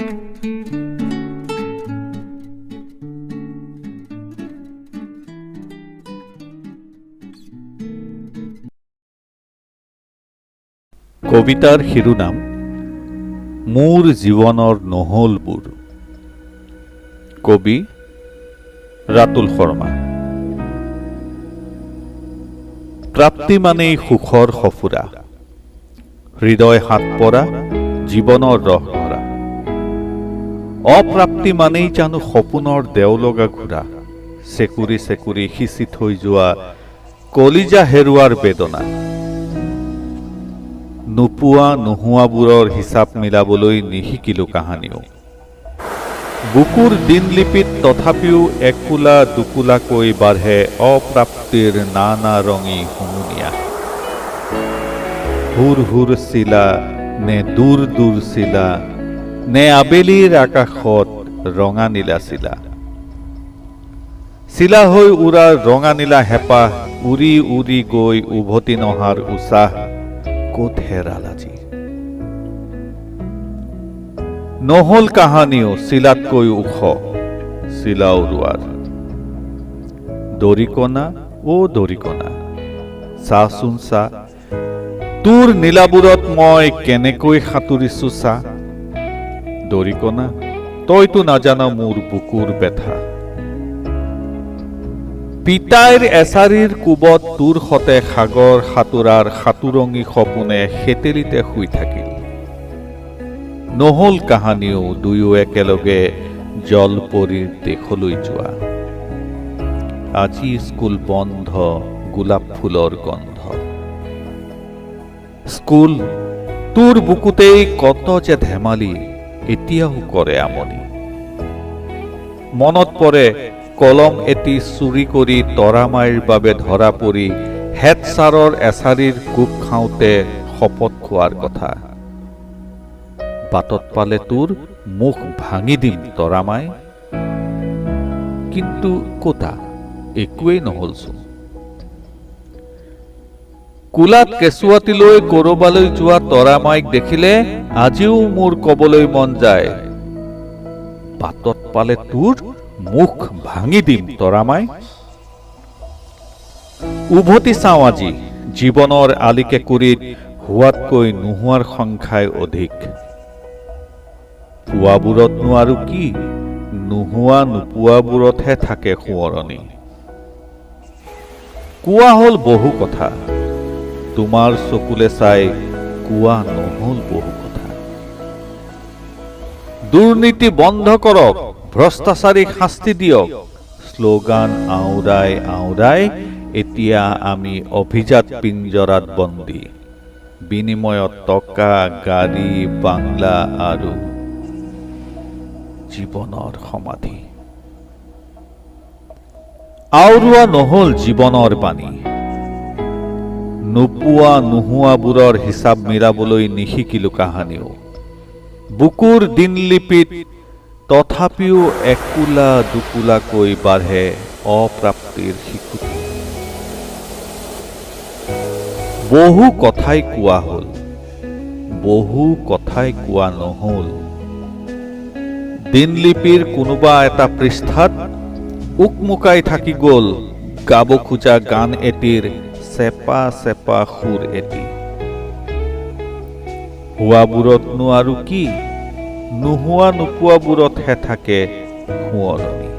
কবিতাৰ শিৰোনাম মোৰ জীৱনৰ নহলবোৰ। কবি ৰাতুল শৰ্মা। প্ৰাপ্তি মানেই সুখৰ সফুৰা, হৃদয় হাত পৰা জীৱনৰ ৰস ভৰা। অপ্ৰাপ্তি মানেই জানো সপোনৰ দেওলগা ঘোৰা, চেকুৰি চেকুৰি সিঁচি থৈ যোৱা কলিজা হেৰুৱাৰ বেদনা। নোপোৱা নোহোৱাবোৰৰ হিচাপ মিলাবলৈ নিশিকিলো কাহানিও। বুকুৰ দিনলিপিত তথাপিও একোলা দুকোলাকৈ বাঢ়ে অপ্ৰাপ্তিৰ নানা ৰঙী হুমুনিয়া। হুৰ হুৰ চিলা নে দূৰ দূৰ চিলা, নে আবেলিৰ আকাশত ৰঙা নীলা চিলা। চিলা হৈ উৰা ৰঙা নীলা হেঁপাহ, উৰি উৰি গৈ উভতি নহাৰ উচাহ ক'ত হেৰাল আজি। নহল কাহানিও চিলাতকৈ ওখ চিলা উৰুৱাৰ। দৰিকণা অ দৰিকণা, চাচোন চা, তোৰ নীলাবোৰত মই কেনেকৈ সাঁতুৰিছো চা। দৰিকণা তইতো নাজানা মোৰ বুকুৰ বেথা। পিতাইৰ এচাৰিৰ কোবত তোৰ সতে সাগৰ সাঁতোৰাৰ সাঁতুৰঙী সপোনে সেতেলিতে শুই থাকিল। নহল কাহানিও দুয়ো একেলগে জলপৰীৰ দেশলৈ যোৱা। আজি স্কুল বন্ধ, গোলাপ ফুলৰ গন্ধ। স্কুল তোৰ বুকুতেই কত যে ধেমালি, এতিয়াও কৰে আমনি। মনত পৰে কলম এটি চুৰি কৰি তৰামাইৰ বাবে ধৰা পৰি হেড ছাৰৰ এচাৰিৰ কোব খাওঁতে শপত খোৱাৰ কথা। বাটত পালে তোৰ মুখ ভাঙি দিম তৰামাই। কিন্তু কতা একোৱেই নহলচোন। কোলাত কেঁচুৱাটিলৈ কৰবালৈ যোৱা তৰামাইক দেখিলে আজিও মোৰ কবলৈ মন যায়, বাটত পালে তোৰ মুখ ভাঙি দিম তৰামাই। উভতি চাওঁ আজি জীৱনৰ আলিকেকুৰিত হোৱাতকৈ নোহোৱাৰ সংখ্যাই অধিক। পোৱাবোৰতনো আৰু কি, নোহোৱা নোপোৱাবোৰতহে থাকে সোঁৱৰণি। কোৱা হল বহু কথা, তোমাৰ চকুলে চাই কোৱা নহল বহু কথা। দুৰ্নীতি বন্ধ কৰক, ভ্ৰষ্টাচাৰীক শাস্তি দিয়ক, শ্লোগান আওৰাই আওৰাই এতিয়া আমি অভিজাত পিঞ্জৰাত বন্দী। বিনিময়ত টকা, গাড়ী, বাংলা আৰু জীৱনৰ সমাধি। আওৰোৱা নহল জীৱনৰ বাণী, নোপোৱা নোহোৱাবোৰৰ হিচাপ মিলাবলৈ নিশিকিলো কাহানিও। বুকুৰ দিনলিপিত তথাপিও একোলা দুকোলাকৈ বাঢ়ে অপ্ৰাপ্তিৰ শিশুটি। বহু কথাই কোৱা হল, বহু কথাই কোৱা নহল। দিনলিপিৰ কোনোবা এটা পৃষ্ঠাত উকমুকাই থাকি গল গাব খোজা গান এটিৰ চেপা চেপা সুৰ এটি। হোৱাবোৰতনো আৰু কি, নোহোৱা নোপোৱাবোৰতহে থাকে সোঁৱৰণি।